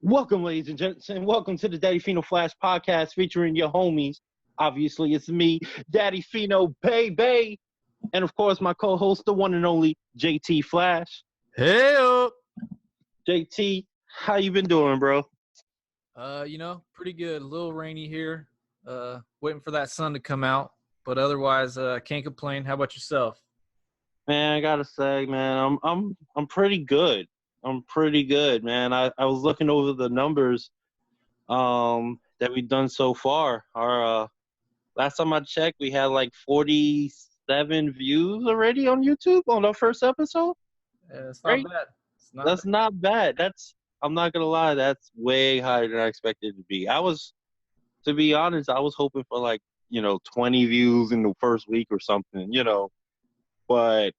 Welcome, ladies and gents, and welcome to the Daddy Fino Flash Podcast featuring your homies. Obviously, it's me, Daddy Fino, baby, and of course, my co-host, the one and only JT Flash. Hey, JT, how you been doing, bro? pretty good. A little rainy here. Waiting for that sun to come out, but otherwise, can't complain. How about yourself? Man, I gotta say, man, I'm pretty good. I'm pretty good, man. I was looking over the numbers that we've done so far. Our last time I checked, we had like 47 views already on YouTube on our first episode. Yeah, it's not Great. bad. That's not bad. I'm not gonna lie, that's way higher than I expected it to be. To be honest, I was hoping for like 20 views in the first week or something, but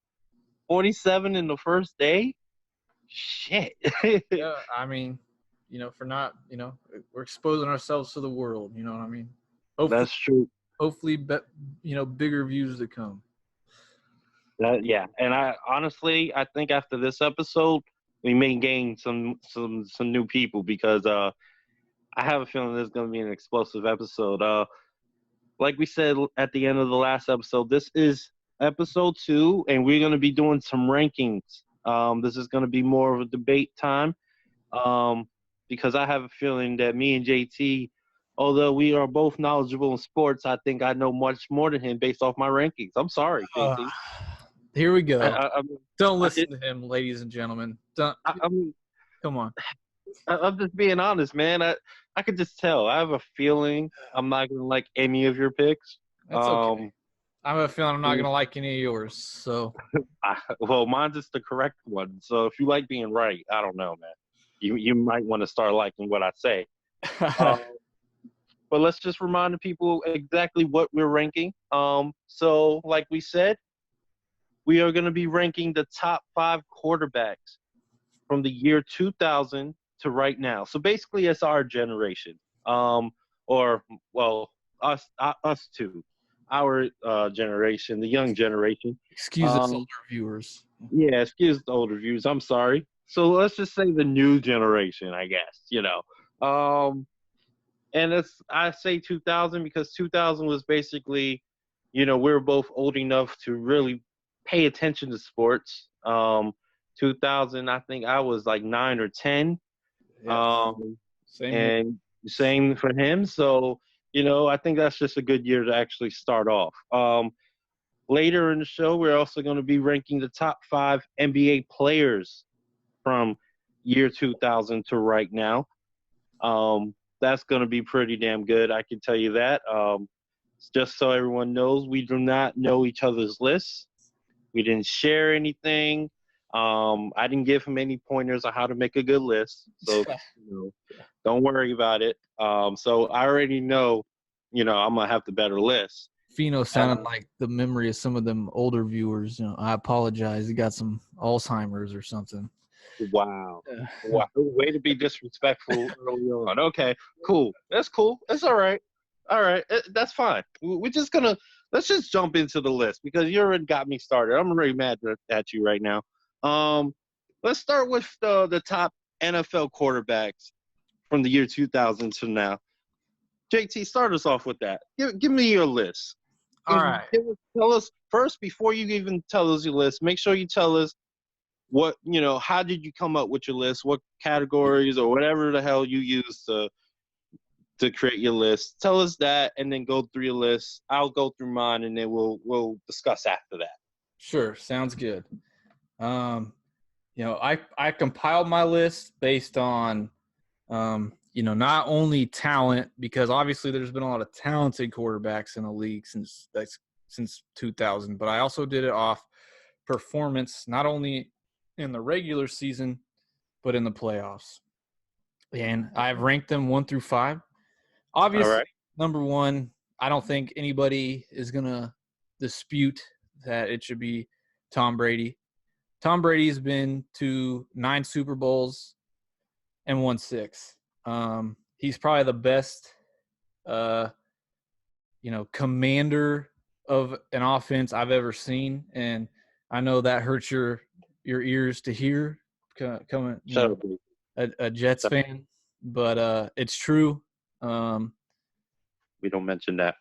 47 in the first day. Shit. Yeah, I mean, for not, we're exposing ourselves to the world. You know what I mean? That's true. Hopefully, bigger views to come. Yeah, and I think after this episode, we may gain some new people because I have a feeling this is going to be an explosive episode. Like we said at the end of the last episode, this is episode 2, and we're going to be doing some rankings. This is going to be more of a debate time because I have a feeling that me and JT, although we are both knowledgeable in sports, I think I know much more than him based off my rankings. I'm sorry, JT. Here we go. Don't listen to to him, ladies and gentlemen. Don't. Come on. I'm just being honest, man. I could just tell. I have a feeling I'm not going to like any of your picks. That's okay. I have a feeling I'm not going to like any of yours. So, well, mine's just the correct one. So if you like being right, I don't know, man. You might want to start liking what I say. But let's just remind the people exactly what we're ranking. So like we said, we are going to be ranking the top 5 quarterbacks from the year 2000 to right now. So basically, it's our generation, us two, our generation, the young generation. Excuse us, older viewers. Yeah, excuse the older viewers. I'm sorry. So let's just say the new generation, I guess. And I say 2000 because 2000 was basically, we were both old enough to really pay attention to sports. 2000, I think I was like 9 or 10. Yes. Same for him. So, I think that's just a good year to actually start off. Later in the show, we're also going to be ranking the top 5 NBA players from year 2000 to right now. That's going to be pretty damn good. I can tell you that. Just so everyone knows, we do not know each other's lists. We didn't share anything. I didn't give him any pointers on how to make a good list. So, don't worry about it. So I already know, I'm going to have the better list. Fino sounded like the memory of some of them older viewers. I apologize. He got some Alzheimer's or something. Wow. Wow. Way to be disrespectful early on. Okay, cool. That's cool. That's all right. All right. That's fine. Let's just jump into the list because you already got me started. I'm really mad at you right now. Let's start with the top NFL quarterbacks from the year 2000 to now. JT, start us off with that. Give me your list. All right. Tell us first, before you even tell us your list, make sure you tell us what, how did you come up with your list? What categories or whatever the hell you use to create your list? Tell us that, and then go through your list. I'll go through mine, and then we'll discuss after that. Sure, sounds good. I compiled my list based on, not only talent, because obviously there's been a lot of talented quarterbacks in the league since 2000, but I also did it off performance, not only in the regular season, but in the playoffs. And I've ranked them 1 through 5. Obviously, right. Number 1, I don't think anybody is going to dispute that it should be Tom Brady. Tom Brady's been to 9 Super Bowls and won 6. He's probably the best, commander of an offense I've ever seen. And I know that hurts your ears to hear coming, a Jets fan. but it's true. We don't mention that.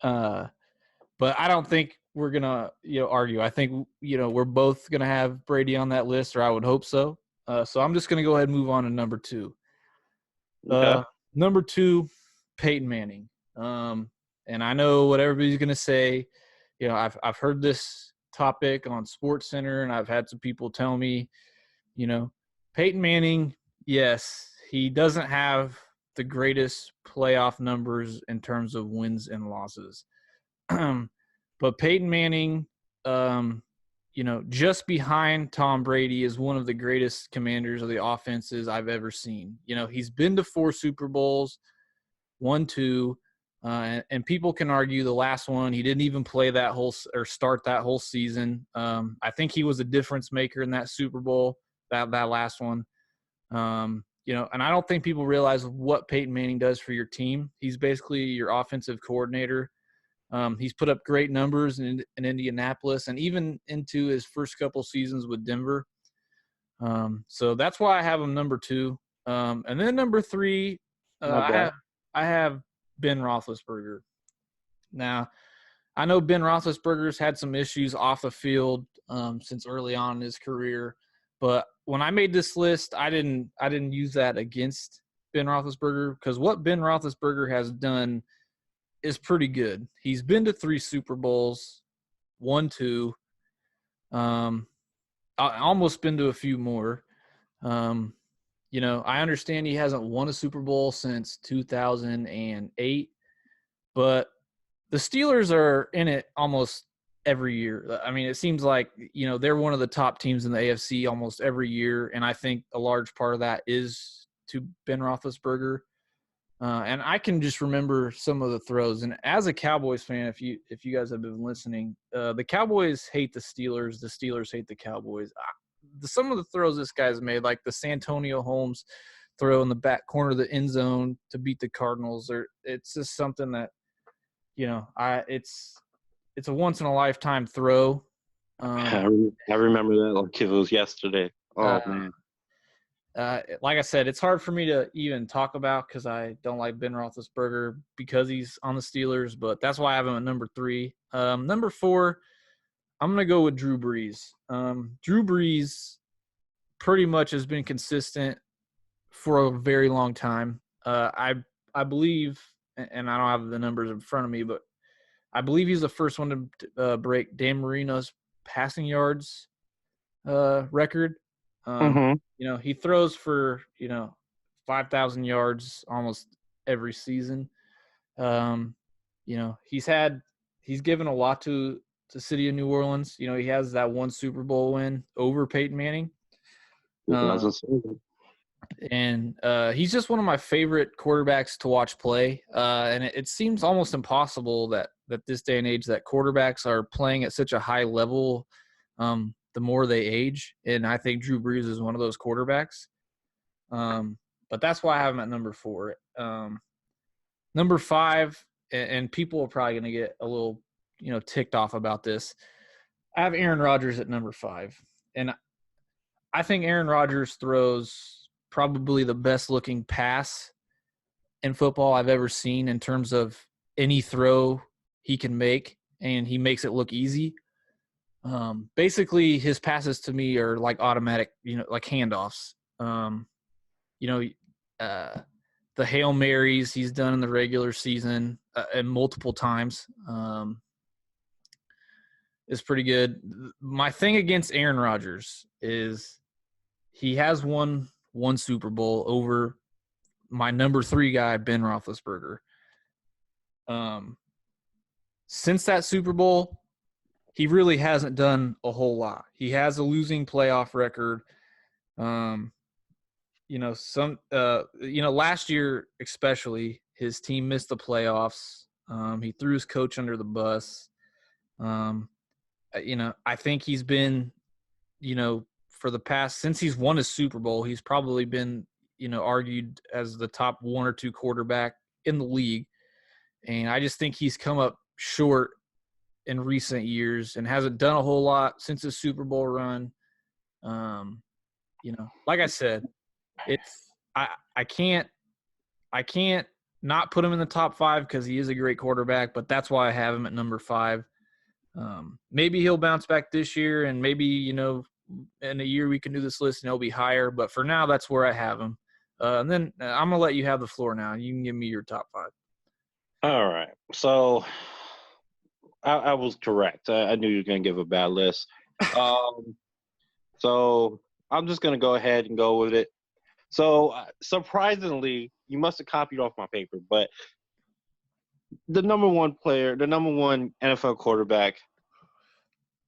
But I don't think we're gonna argue. I think we're both gonna have Brady on that list, or I would hope so. So I'm just gonna go ahead and move on to number 2. Okay. Number 2, Peyton Manning. And I know what everybody's gonna say. I've heard this topic on SportsCenter, and I've had some people tell me, Peyton Manning, yes, he doesn't have the greatest playoff numbers in terms of wins and losses. But Peyton Manning, just behind Tom Brady, is one of the greatest commanders of the offenses I've ever seen. He's been to 4 Super Bowls, won 2, and people can argue the last one, he didn't even play that whole or start that whole season. I think he was a difference maker in that Super Bowl, that last one. And I don't think people realize what Peyton Manning does for your team. He's basically your offensive coordinator. He's put up great numbers in Indianapolis and even into his first couple seasons with Denver. So that's why I have him number 2. And then number 3, I have Ben Roethlisberger. Now, I know Ben Roethlisberger's had some issues off the field since early on in his career, but when I made this list, I didn't use that against Ben Roethlisberger, because what Ben Roethlisberger has done is pretty good. He's been to 3 Super Bowls, won 2. Almost been to a few more. I understand he hasn't won a Super Bowl since 2008, but the Steelers are in it almost every year. I mean, it seems like, they're one of the top teams in the AFC almost every year, and I think a large part of that is to Ben Roethlisberger. And I can just remember some of the throws. And as a Cowboys fan, if you guys have been listening, the Cowboys hate the Steelers. The Steelers hate the Cowboys. Some of the throws this guy's made, like the Santonio Holmes throw in the back corner of the end zone to beat the Cardinals, it's just something that, it's a once in a lifetime throw. I remember that like it was yesterday. Oh man. Like I said, it's hard for me to even talk about because I don't like Ben Roethlisberger because he's on the Steelers, but that's why I have him at number 3. Number 4, I'm going to go with Drew Brees. Drew Brees pretty much has been consistent for a very long time. I believe, and I don't have the numbers in front of me, but I believe he's the first one to break Dan Marino's passing yards record. He throws for 5,000 yards almost every season. He's given a lot to the city of New Orleans. He has that 1 Super Bowl win over Peyton Manning. And he's just one of my favorite quarterbacks to watch play. And it seems almost impossible that this day and age that quarterbacks are playing at such a high level the more they age. And I think Drew Brees is one of those quarterbacks. But that's why I have him at number 4. Number 5, and people are probably going to get a little, ticked off about this. I have Aaron Rodgers at number 5. And I think Aaron Rodgers throws probably the best looking pass in football I've ever seen in terms of any throw he can make, and he makes it look easy. Basically his passes to me are like automatic, like handoffs. The Hail Marys he's done in the regular season and multiple times is pretty good. My thing against Aaron Rodgers is he has won 1 Super Bowl over my number 3 guy, Ben Roethlisberger. Since that Super Bowl, he really hasn't done a whole lot. He has a losing playoff record. Last year especially, his team missed the playoffs. He threw his coach under the bus. I think he's been, for the past, since he's won a Super Bowl, he's probably been, argued as the top 1 or 2 quarterback in the league. And I just think he's come up short in recent years and hasn't done a whole lot since his Super Bowl run. Like I said, I can't not put him in the top 5 because he is a great quarterback, but that's why I have him at number 5. Maybe he'll bounce back this year, and maybe, in a year we can do this list and he'll be higher. But for now, that's where I have him. And then I'm going to let you have the floor now. You can give me your top 5. All right. So I was correct. I knew you were going to give a bad list. So I'm just going to go ahead and go with it. So surprisingly, you must have copied off my paper, but the number one NFL quarterback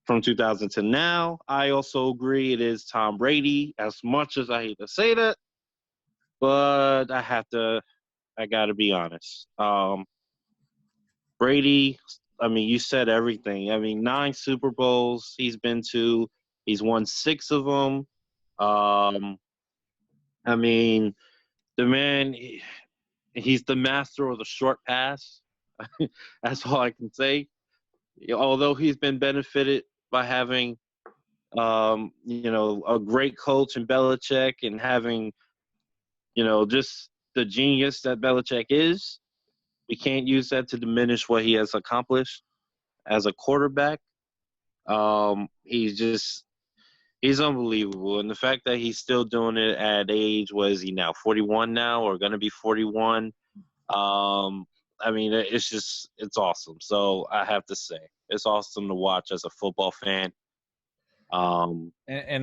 from 2000 to now, I also agree it is Tom Brady, as much as I hate to say that, but I got to be honest. Brady, I mean, you said everything. I mean, 9 Super Bowls he's been to. He's won 6 of them. I mean, the man, he's the master of the short pass. That's all I can say. Although he's been benefited by having, a great coach in Belichick and having, just the genius that Belichick is, we can't use that to diminish what he has accomplished as a quarterback. He's unbelievable. And the fact that he's still doing it at age, what is he now, 41 now or going to be 41? I mean, it's awesome. So I have to say, it's awesome to watch as a football fan. And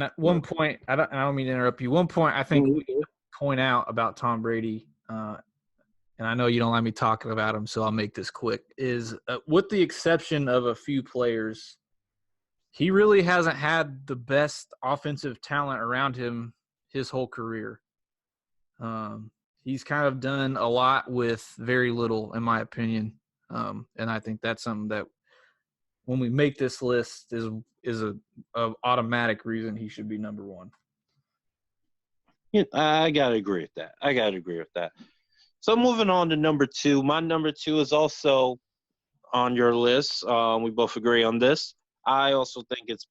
at one point, I don't mean to interrupt you. One point I think we need to point out about Tom Brady, and I know you don't like me talking about him, so I'll make this quick, is with the exception of a few players, he really hasn't had the best offensive talent around him his whole career. He's kind of done a lot with very little, in my opinion. And I think that's something that when we make this list is a automatic reason he should be number 1. Yeah, I got to agree with that. So moving on to number 2. My number 2 is also on your list. We both agree on this. I also think it's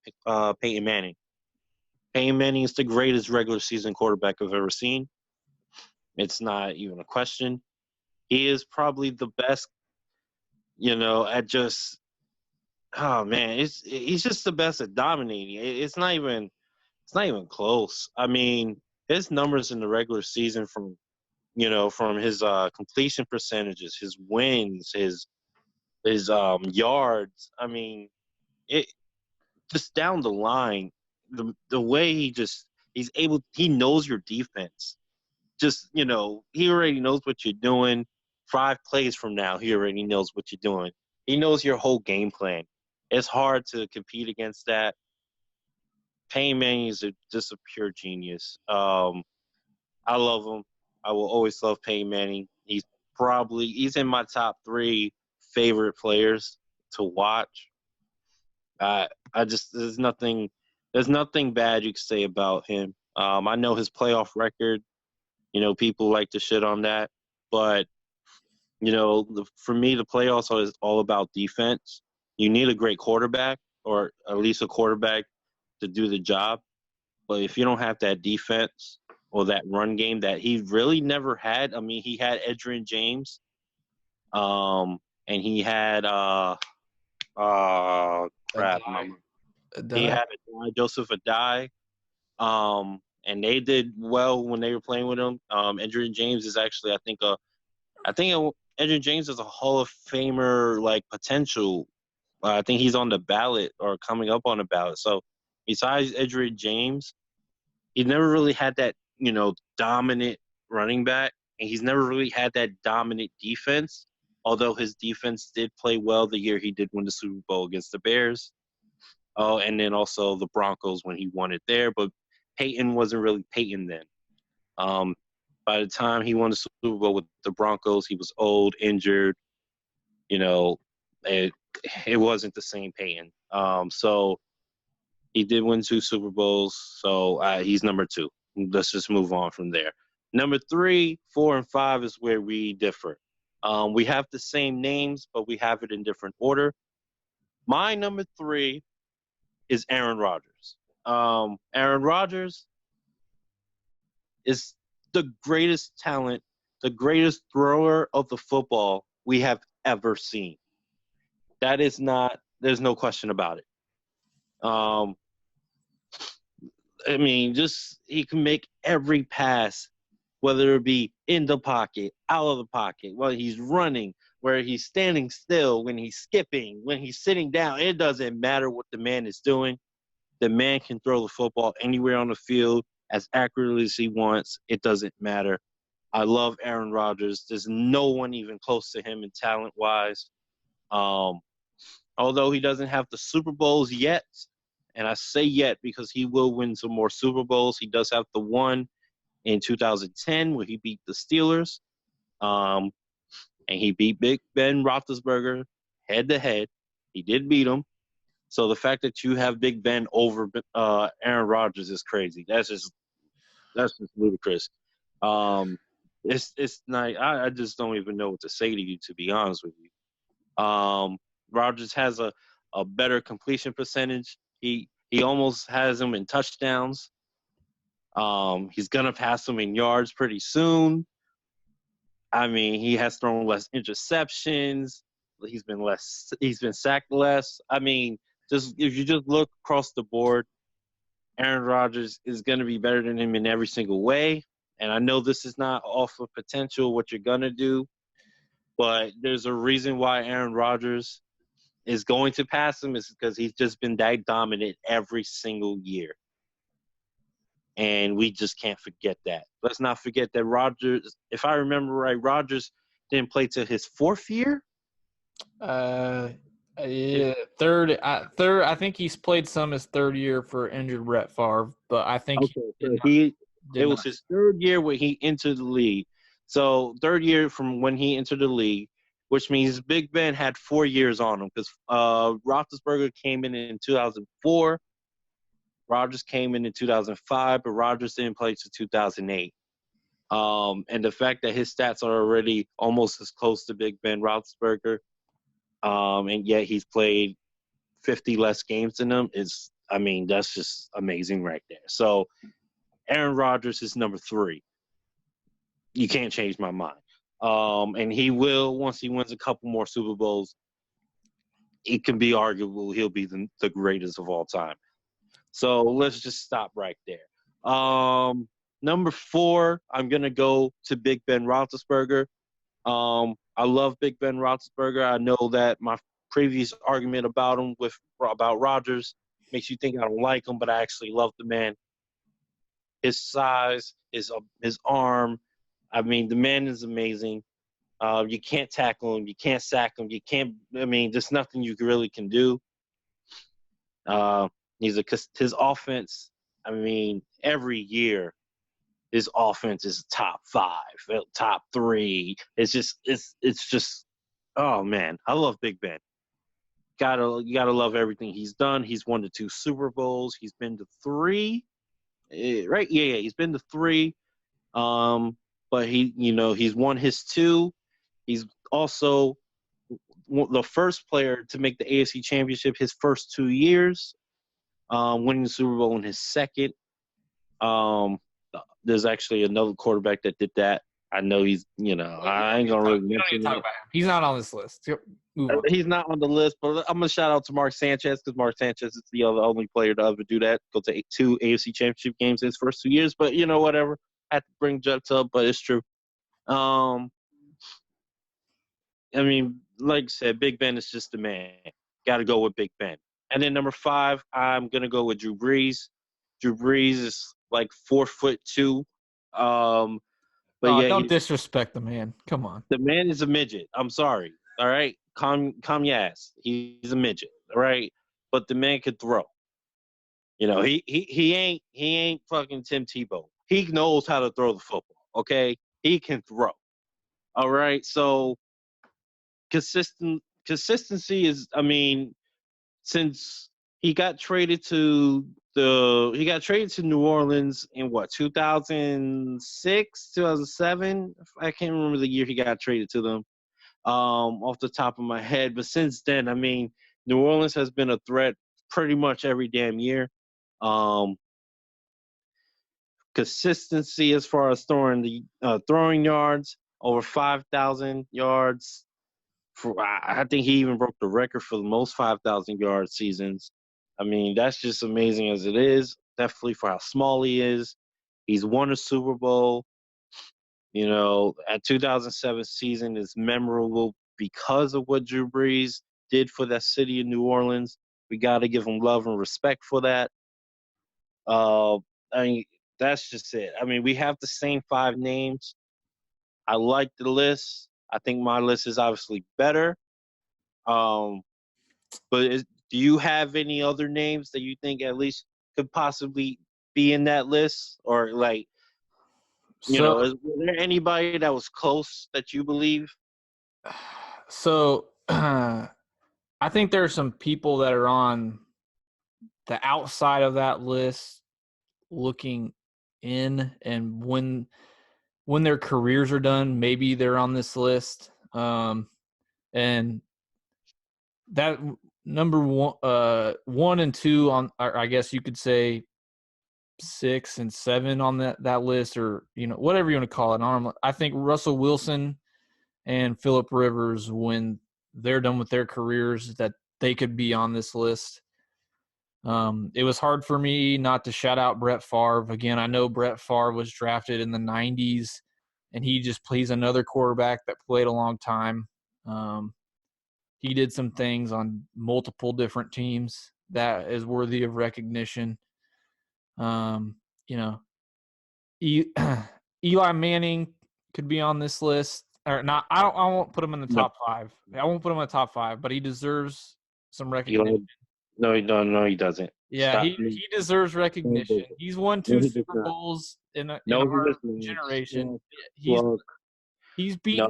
Peyton Manning. Peyton Manning is the greatest regular season quarterback I've ever seen. It's not even a question. He is probably the best, at just, oh man, he's just the best at dominating. It's not even close. I mean, his numbers in the regular season from his completion percentages, his wins, his yards. I mean, it just down the line, the way he knows your defense. Just, he already knows what you're doing. 5 plays from now, he already knows what you're doing. He knows your whole game plan. It's hard to compete against that. Peyton Manning is just a pure genius. I love him. I will always love Peyton Manning. He's in my top 3 favorite players to watch. There's nothing bad you can say about him. I know his playoff record. People like to shit on that, but for me, the playoffs is all about defense. You need a great quarterback, or at least a quarterback to do the job. But if you don't have that defense or that run game that he really never had, I mean, he had Adrian James, and he had he had Joseph Adai, and they did well when they were playing with him. Adrian James is actually, I think Adrian James is a Hall of Famer like potential. I think he's on the ballot or coming up on the ballot. So besides Adrian James, he never really had that, dominant running back, and he's never really had that dominant defense, although his defense did play well the year he did win the Super Bowl against the Bears. Oh, and then also the Broncos when he won it there. But Peyton wasn't really Peyton then. By the time he won the Super Bowl with the Broncos, he was old, injured. It wasn't the same Peyton. So he did win 2 Super Bowls, so he's number 2. Let's just move on from there. Number 3, 4, and 5 is where we differ. We have the same names, but we have it in different order. My number 3 is Aaron Rodgers. Aaron Rodgers is the greatest talent, the greatest thrower of the football we have ever seen. That is not. There's no question about it. Um, I mean, just he can make every pass, whether it be in the pocket, out of the pocket, whether he's running, where he's standing still, when he's skipping, when he's sitting down. It doesn't matter what the man is doing. The man can throw the football anywhere on the field as accurately as he wants. It doesn't matter. I love Aaron Rodgers. There's no one even close to him in talent-wise. Um, although he doesn't have the Super Bowls yet, and I say yet because he will win some more Super Bowls. He does have the one in 2010 where he beat the Steelers, and he beat Big Ben Roethlisberger head-to-head. He did beat him. So the fact that you have Big Ben over Aaron Rodgers is crazy. That's just ludicrous. It's not. I just don't even know what to say to you, to be honest with you. Rodgers has a better completion percentage. He almost has him in touchdowns. He's gonna pass him in yards pretty soon. I mean, he has thrown less interceptions. He's been sacked less. I mean, just if you just look across the board, Aaron Rodgers is going to be better than him in every single way. And I know this is not off of potential what you're going to do, but there's a reason why Aaron Rodgers is going to pass him is because he's just been that dominant every single year. And we just can't forget that. Let's not forget that Rodgers, if I remember right, Rodgers didn't play till his fourth year. Yeah, third. I think he's played some his third year for injured Brett Favre, but I think it was his third year when he entered the league. So third year from when he entered the league, which means Big Ben had 4 years on him because Roethlisberger came in 2004. Rodgers came in 2005, but Rodgers didn't play till 2008. And the fact that his stats are already almost as close to Big Ben Roethlisberger, and yet he's played 50 less games than him is, I mean, that's just amazing right there. So Aaron Rodgers is number 3. You can't change my mind. And he will, once he wins a couple more Super Bowls, it can be arguable he'll be the greatest of all time. So let's just stop right there. Number 4, I'm going to go to Big Ben Roethlisberger. I love Big Ben Roethlisberger. I know that my previous argument about Rodgers makes you think I don't like him, but I actually love the man. His size, his arm. I mean, the man is amazing. You can't tackle him. You can't sack him. You can't. I mean, there's nothing you really can do. His offense. I mean, every year his offense is top 5, top 3. It's just. Oh man, I love Big Ben. You gotta love everything he's done. He's won the 2 Super Bowls. He's been to 3, right? Yeah. He's been to 3. But he's won his 2. He's also the first player to make the AFC Championship his first 2 years, winning the Super Bowl in his second. There's actually another quarterback that did that. I know he's, I ain't gonna really mention it. He's not on this list. Move on. He's not on the list, but I'm gonna shout out to Mark Sanchez because Mark Sanchez is the only player to ever do that. Go to 2 AFC Championship games in his first 2 years. But whatever. I had to bring Jets up, but it's true. I mean, like I said, Big Ben is just the man. Got to go with Big Ben. And then number 5, I'm gonna go with Drew Brees. Drew Brees is like 4'2". But don't disrespect the man. Come on. The man is a midget. I'm sorry. All right, calm your ass. He's a midget. All right, but the man could throw. He ain't fucking Tim Tebow. He knows how to throw the football. Okay, he can throw. All right, so consistency is. I mean, since he got traded to New Orleans in 2006, 2007. I can't remember the year he got traded to them off the top of my head. But since then, I mean, New Orleans has been a threat pretty much every damn year. consistency as far as throwing yards, over 5,000 yards. I think he even broke the record for the most 5,000 yard seasons. I mean, that's just amazing as it is. Definitely for how small he is. He's won a Super Bowl. You know, at 2007 season is memorable because of what Drew Brees did for that city of New Orleans. We got to give him love and respect for that. Uh, I mean, that's just it. I mean, we have the same 5 names. I like the list. I think my list is obviously better. Um, do you have any other names that you think at least could possibly be in that list, or like, was there anybody that was close that you believe? So, I think there are some people that are on the outside of that list looking in, and when their careers are done, maybe they're on this list. And that number one and two on, or I guess you could say 6 and 7 on that list, or whatever you want to call it. I think Russell Wilson and Phillip Rivers, when they're done with their careers, that they could be on this list. It was hard for me not to shout out Brett Favre. Again, I know Brett Favre was drafted in the 90s, and he's another quarterback that played a long time. He did some things on multiple different teams that is worthy of recognition. Eli Manning could be on this list, or not. I won't put him in the top 5. I won't put him in the top 5, but he deserves some recognition. No, he doesn't. Yeah, he deserves recognition. He's won 2 Super Bowls in our generation. He's beaten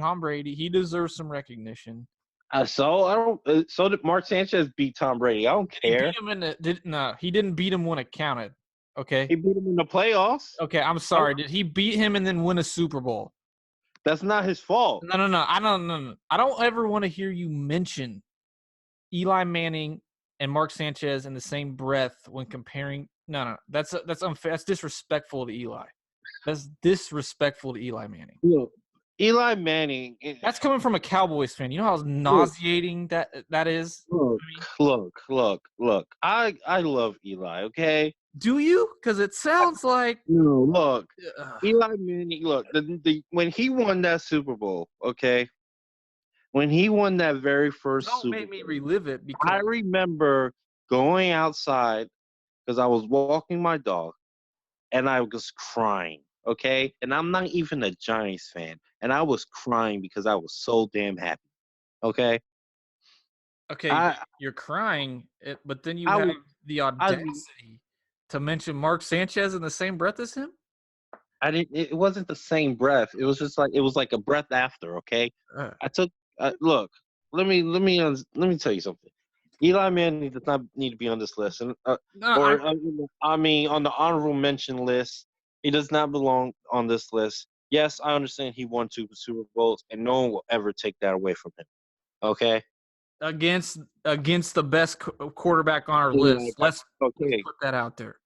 Tom Brady. He deserves some recognition. So did Mark Sanchez beat Tom Brady. I don't care. He didn't beat him when it counted. Okay. He beat him in the playoffs. Okay, I'm sorry. Did he beat him and then win a Super Bowl? That's not his fault. No. I don't ever want to hear you mention Eli Manning and Mark Sanchez in the same breath when comparing. No. That's unfair. That's disrespectful to Eli. That's disrespectful to Eli Manning. Look, Eli Manning. That's coming from a Cowboys fan. You know how nauseating that is? Look. I love Eli, okay? Do you? Because it sounds like no. Look, Eli Manning. Look, when he won that Super Bowl, okay. When he won that very first Super Bowl, don't make me relive it. Because I remember going outside because I was walking my dog, and I was crying. Okay, and I'm not even a Giants fan, and I was crying because I was so damn happy. Okay. Okay, you're crying, but then you have the audacity to mention Mark Sanchez in the same breath as him? I didn't. It wasn't the same breath. It was just like a breath after. Okay. I took. Look. Let me tell you something. Eli Manning does not need to be on this list, and on the honorable mention list, he does not belong on this list. Yes, I understand he won 2 Super Bowls, and no one will ever take that away from him. Okay. Against the best quarterback on our list. Let's put that out there.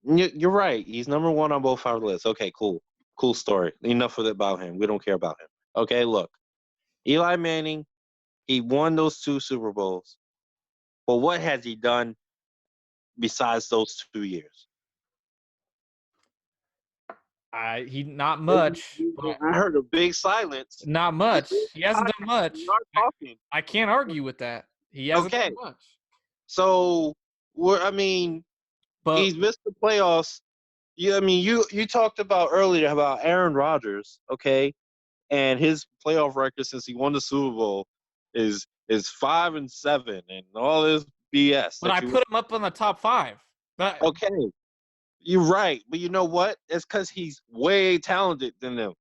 You're right. He's number 1 on both our lists. Okay, cool story. Enough about him. We don't care about him. Okay, look, Eli Manning, he won those 2 Super Bowls, but what has he done besides those 2 years? Not much. I heard a big silence. Not much. He hasn't done much. I can't argue with that. He hasn't done much. So, he's missed the playoffs. You talked about earlier about Aaron Rodgers, okay, and his playoff record since he won the Super Bowl is 5-7 and all this BS. But I put him up on the top 5. Okay. You're right, but you know what? It's because he's way talented than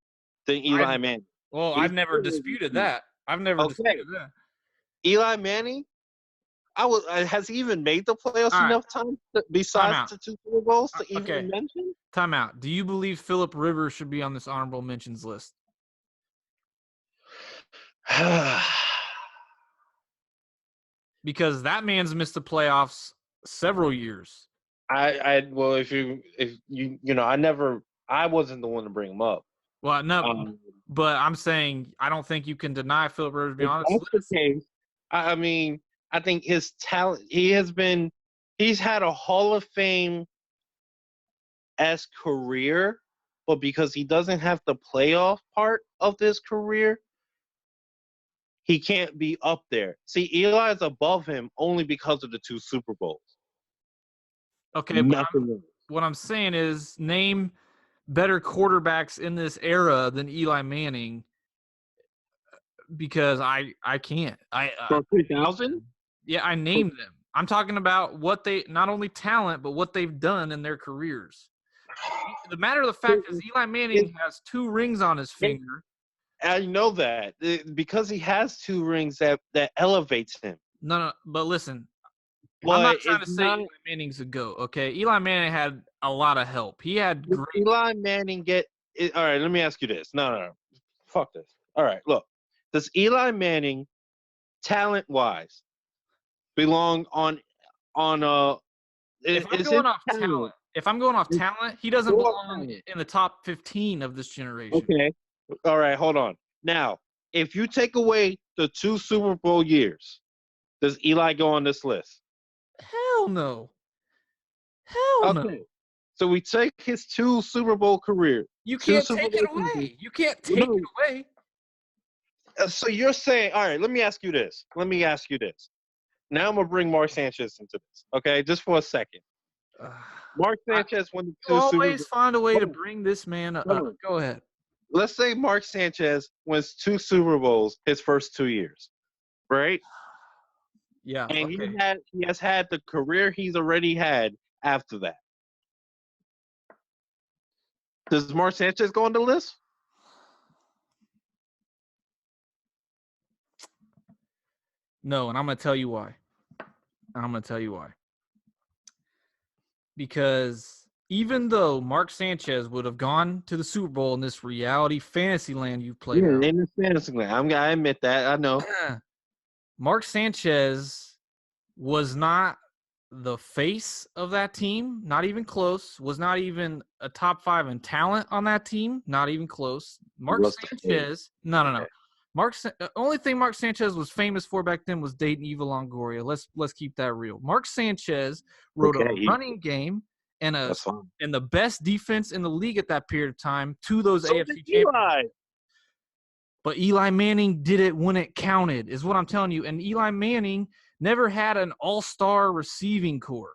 Eli Manning. Well, I've never disputed that. Disputed that. Eli Manning, has he even made the playoffs enough times besides the 2 Super Bowls to even mention? Time out. Do you believe Phillip Rivers should be on this honorable mentions list? Because that man's missed the playoffs several years. Well, if I wasn't the one to bring him up. Well, no, but I'm saying I don't think you can deny Philip Rivers If beyond that's this. the case, I mean, I think his talent. He's had a Hall of Fame-esque career, but because he doesn't have the playoff part of this career, he can't be up there. See, Eli is above him only because of the 2 Super Bowls. Okay, Nothing else. what I'm saying is name better quarterbacks in this era than Eli Manning, because I can't. For 2000? Yeah, I named them. I'm talking about what they, not only talent, but what they've done in their careers. The matter of the fact is Eli Manning has 2 rings on his finger. I know that. Because he has 2 rings that elevates him. No, but listen. But I'm not trying to say Eli Manning's a GOAT, okay? Eli Manning had a lot of help. He had great. Eli Manning all right, let me ask you this. No. Fuck this. All right, look. Does Eli Manning, talent-wise, belong on if I'm going off talent, he doesn't belong in the top 15 of this generation. Okay. All right, hold on. Now, if you take away the 2 Super Bowl years, does Eli go on this list? Hell no. Hell no. So we take his 2 Super Bowl career. You can't take it away. You can't take it away. So you're saying, all right, let me ask you this. Now I'm going to bring Mark Sanchez into this, okay? Just for a second. Mark Sanchez won the 2 Super Bowls. Always find a way to bring this man up. Go ahead. Let's say Mark Sanchez wins 2 Super Bowls his first 2 years, right? Yeah. And he has had the career he's already had after that. Does Mark Sanchez go on the list? No, and I'm going to tell you why. Because even though Mark Sanchez would have gone to the Super Bowl in this reality fantasy land you've played out. In this fantasy land. I admit that. I know. Mark Sanchez was not the face of that team, not even close, was not even a top 5 in talent on that team, not even close. Mark Sanchez, no. Only thing Mark Sanchez was famous for back then was dating Eva Longoria. Let's keep that real. Mark Sanchez wrote a running game and the best defense in the league at that period of time to those AFC champions. But Eli Manning did it when it counted, is what I'm telling you. And Eli Manning never had an all-star receiving core.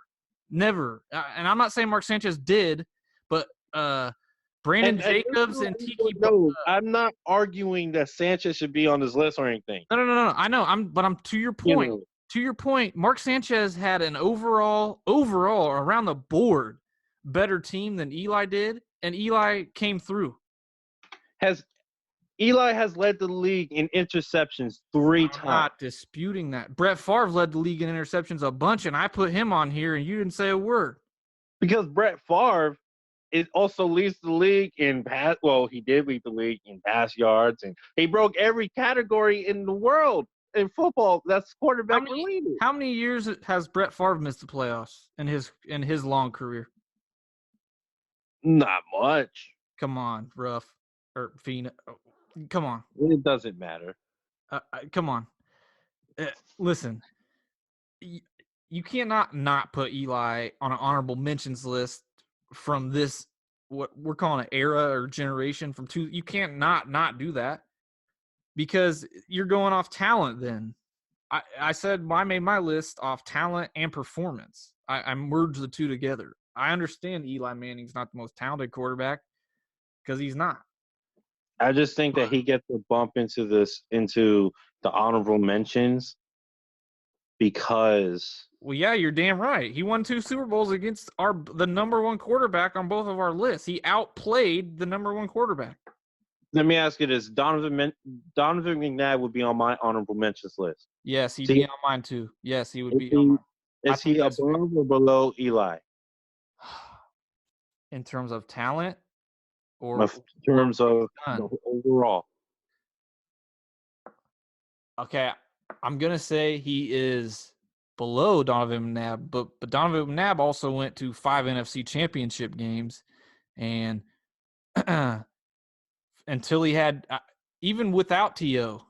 Never. And I'm not saying Mark Sanchez did, but Brandon Jacobs and Tiki. No, I'm not arguing that Sanchez should be on this list or anything. No. I know. I'm to your point. To your point, Mark Sanchez had an overall around the board better team than Eli did, and Eli came through. Eli has led the league in interceptions 3 times. I'm not disputing that. Brett Favre led the league in interceptions a bunch, and I put him on here, and you didn't say a word. Because Brett Favre also leads the league in pass. Well, he did lead the league in pass yards, and he broke every category in the world in football. That's quarterback related. How many years has Brett Favre missed the playoffs in his long career? Not much. Come on, Ruff or Fino. Come on. It doesn't matter. Come on. Listen, you cannot not put Eli on an honorable mentions list from this, what we're calling an era or generation from 2. You can't not do that because you're going off talent then. I said I made my list off talent and performance. I merged the 2 together. I understand Eli Manning's not the most talented quarterback because he's not. I just think that he gets a bump into the honorable mentions because. Well, yeah, you're damn right. He won 2 Super Bowls against the number 1 quarterback on both of our lists. He outplayed the number 1 quarterback. Let me ask you this: Donovan McNabb would be on my honorable mentions list. Yes, he'd be on mine too. Yes, he would be on mine. Is he above or below Eli? In terms of talent? Or in terms of overall. Okay, I'm going to say he is below Donovan McNabb, but Donovan McNabb also went to 5 NFC Championship games, and until he had even without T.O.,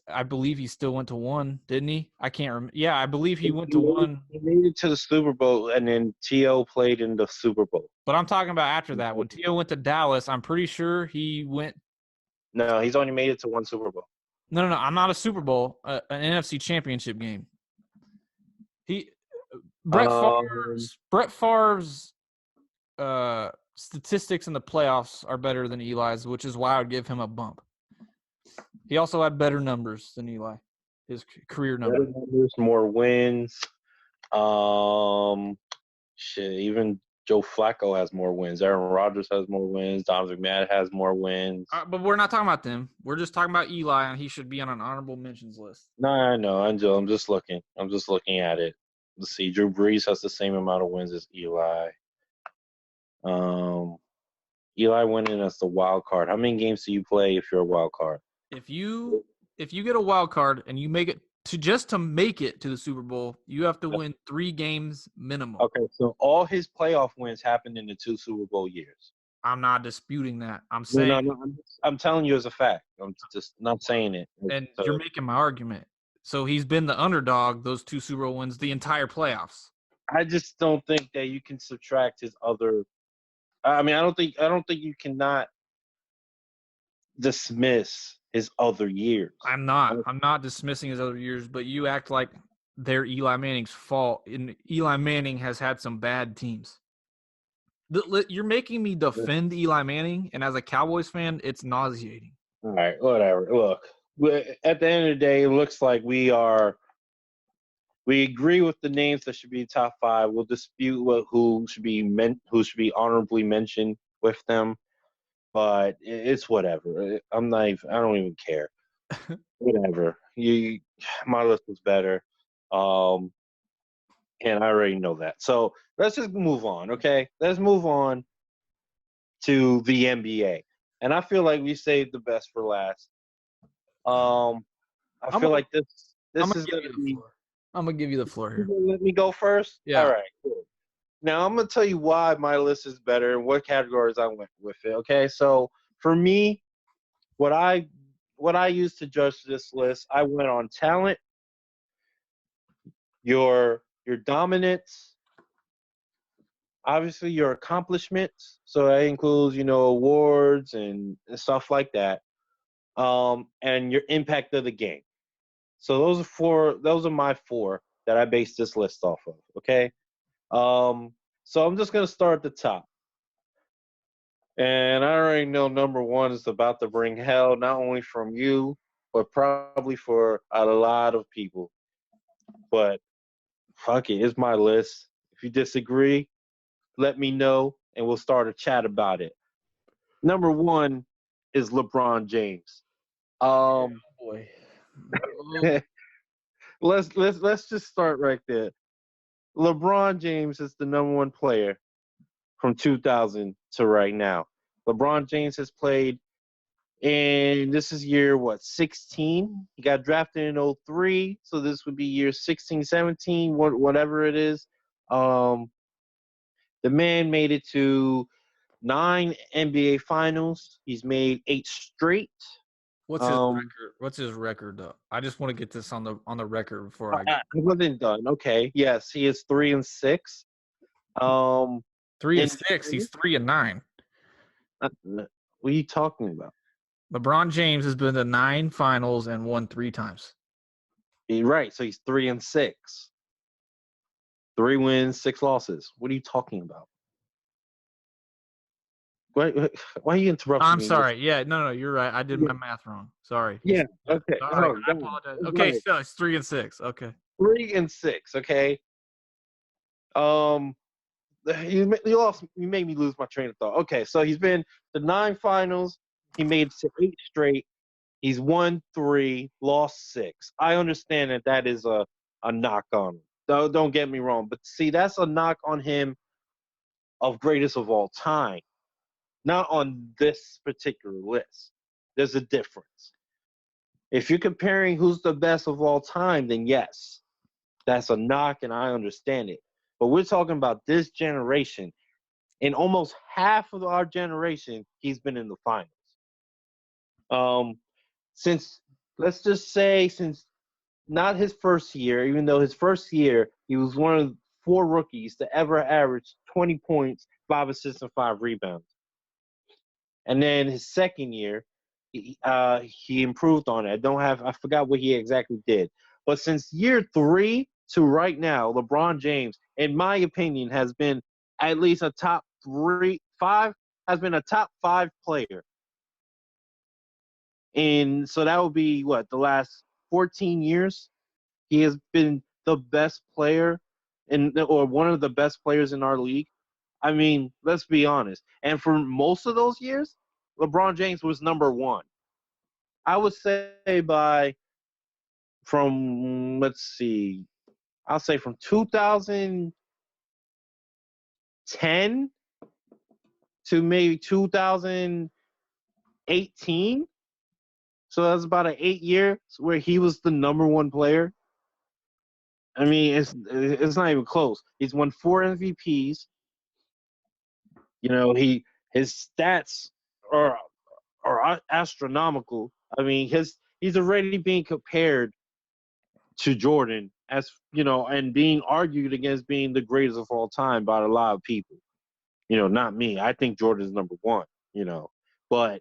I believe he still went to 1, didn't he? I can't remember. Yeah, I believe he went to 1. He made it to the Super Bowl, and then T.O. played in the Super Bowl. But I'm talking about after that. When T.O. went to Dallas, I'm pretty sure he went. No, he's only made it to 1 Super Bowl. No. I'm not a Super Bowl, an NFC Championship game. Brett Favre's statistics in the playoffs are better than Eli's, which is why I would give him a bump. He also had better numbers than Eli, his career numbers. Better numbers, more wins. Even Joe Flacco has more wins. Aaron Rodgers has more wins. Donovan McNabb has more wins. But we're not talking about them. We're just talking about Eli, and he should be on an honorable mentions list. No, I know. I'm just looking. I'm just looking at it. Let's see. Drew Brees has the same amount of wins as Eli. Eli went in as the wild card. How many games do you play if you're a wild card? If you get a wild card and you make it to make it to the Super Bowl, you have to win 3 games minimum. Okay, so all his playoff wins happened in the 2 Super Bowl years. I'm not disputing that. I'm saying I'm telling you as a fact. I'm just not saying it. And you're making my argument. So he's been the underdog those 2 Super Bowl wins the entire playoffs. I just don't think that you can subtract his other. I mean, I don't think you cannot dismiss his other years. I'm not dismissing his other years, but you act like they're Eli Manning's fault. And Eli Manning has had some bad teams. You're making me defend Eli Manning, and as a Cowboys fan, it's nauseating. All right, whatever. Look, at the end of the day, it looks like we agree with the names that should be top 5. We'll dispute who should be honorably mentioned with them, but it's whatever. I don't even care. Whatever. My list was better, and I already know that. So let's just move on, okay? Let's move on to the NBA, and I feel like we saved the best for last. I feel like this is going to be. I'm going to give you the floor here. Let me go first? Yeah. All right, cool. Now, I'm going to tell you why my list is better and what categories I went with it, okay? So, for me, what I used to judge this list, I went on talent, your dominance, obviously your accomplishments. So, that includes, awards and stuff like that, and your impact of the game. So those are my 4 that I based this list off of, okay? So I'm just going to start at the top. And I already know number 1 is about to bring hell, not only from you, but probably for a lot of people. But fuck it, it's my list. If you disagree, let me know, and we'll start a chat about it. Number 1 is LeBron James. Oh boy. Let's just start right there. LeBron James is the number 1 player from 2000 to right now. LeBron James has played in this is year 16. He got drafted in 2003, so this would be year 16, 17, whatever it is. The man made it to 9 NBA Finals. He's made 8 straight. What's his record? What's his record, though? I just want to get this on the record before I. It wasn't done. Okay. Yes, he is 3-6. 3-6. He's 3-9. What are you talking about? LeBron James has been to 9 finals and won 3 times. Right. So he's 3-6. 3 wins, 6 losses. What are you talking about? Why are you interrupting me? I'm sorry. Yeah, no, you're right. I did my math wrong. Sorry. Yeah. Okay. Sorry, I apologize. Okay, right. So it's 3-6. Okay. 3-6. Okay. You made me lose my train of thought. Okay, so he's been to 9 finals. He made it to 8 straight. He's won 3, lost 6. I understand that is a knock on him. Don't get me wrong, but see, that's a knock on him of greatest of all time. Not on this particular list. There's a difference. If you're comparing who's the best of all time, then yes. that's a knock, and I understand it. But we're talking about this generation. In almost half of our generation, he's been in the finals. Um, since let's just say since not his first year, even though his first year he was one of 4 rookies to ever average 20 points, 5 assists, and 5 rebounds. And then his second year, he improved on it. I forgot what he exactly did. But since year 3 to right now, LeBron James, in my opinion, has been at least a top 5, has been a top 5 player. And so that would be what, the last 14 years? He has been the best player or one of the best players in our league. I mean, let's be honest. And for most of those years, LeBron James was number 1. I would say let's see, I'll say from 2010 to maybe 2018. So that's about an 8 years where he was the number 1 player. I mean, it's not even close. He's won 4 MVPs. You know, his stats are astronomical. I mean, he's already being compared to Jordan as, and being argued against being the greatest of all time by a lot of people. Not me. I think Jordan's number 1, but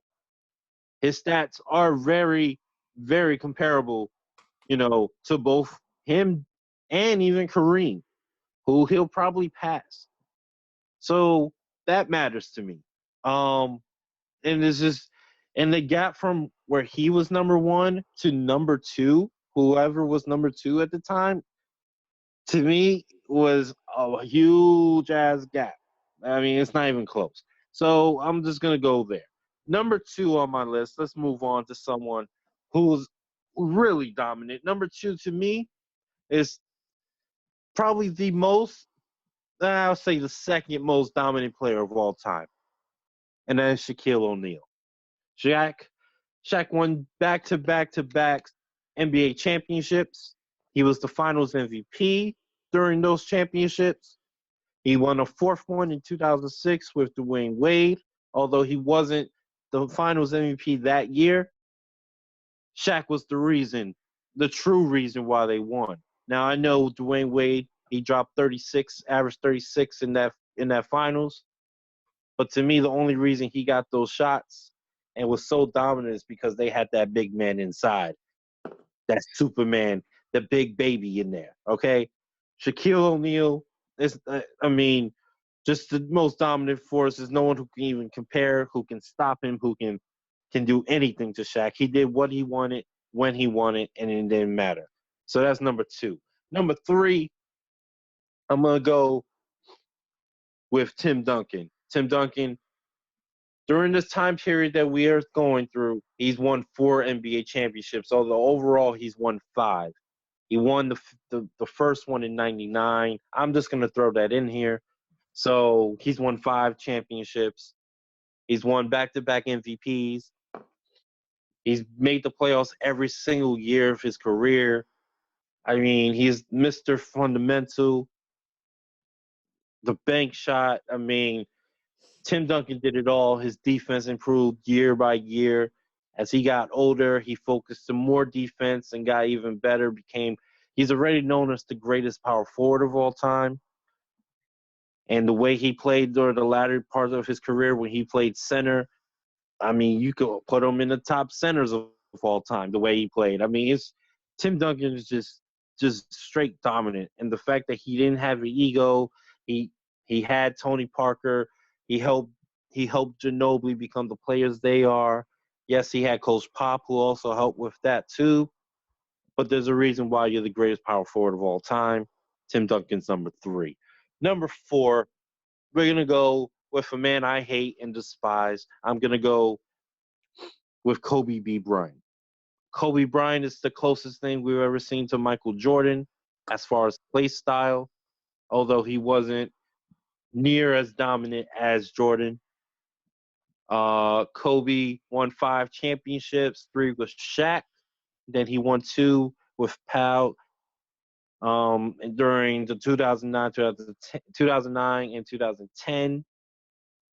his stats are very, very comparable, to both him and even Kareem, who he'll probably pass. So that matters to me. And it's just, and the gap from where he was number 1 to number 2, whoever was number 2 at the time, to me was a huge ass gap. I mean, it's not even close. So I'm just gonna go there. Number 2 on my list. Let's move on to someone who's really dominant. Number 2 to me is probably I'll say the second most dominant player of all time, and that is Shaquille O'Neal. Shaq, Shaq won back-to-back-to-back NBA championships. He was the Finals MVP during those championships. He won a 4th one in 2006 with Dwayne Wade, although he wasn't the Finals MVP that year. Shaq was the true reason why they won. Now I know Dwayne Wade, he dropped 36, averaged 36 in that Finals, but to me the only reason he got those shots and was so dominant is because they had that big man inside, that Superman, the big baby in there. Okay, Shaquille O'Neal is, I mean, just the most dominant force. There's no one who can even compare, who can stop him, who can do anything to Shaq. He did what he wanted, when he wanted, and it didn't matter. So that's number 2. Number 3, I'm going to go with Tim Duncan. Tim Duncan, during this time period that we are going through, he's won 4 NBA championships, although overall he's won 5. He won the first one in 99. I'm just going to throw that in here. So he's won 5 championships. He's won back-to-back MVPs. He's made the playoffs every single year of his career. I mean, he's Mr. Fundamental, the bank shot. I mean, Tim Duncan did it all. His defense improved year by year. As he got older, he focused on more defense and got even better. He's already known as the greatest power forward of all time. And the way he played during the latter part of his career when he played center, I mean, you could put him in the top centers of all time, the way he played. I mean, Tim Duncan is just straight dominant. And the fact that he didn't have an ego, he had Tony Parker, he helped Ginobili become the players they are. Yes, he had Coach Pop, who also helped with that too. But there's a reason why you're the greatest power forward of all time. Tim Duncan's number 3. Number 4, we're going to go with a man I hate and despise. I'm going to go with Kobe B. Bryant. Kobe Bryant is the closest thing we've ever seen to Michael Jordan as far as play style, although he wasn't near as dominant as Jordan. Kobe won 5 championships, 3 with Shaq. Then he won 2 with Pau during the 2009 and 2010,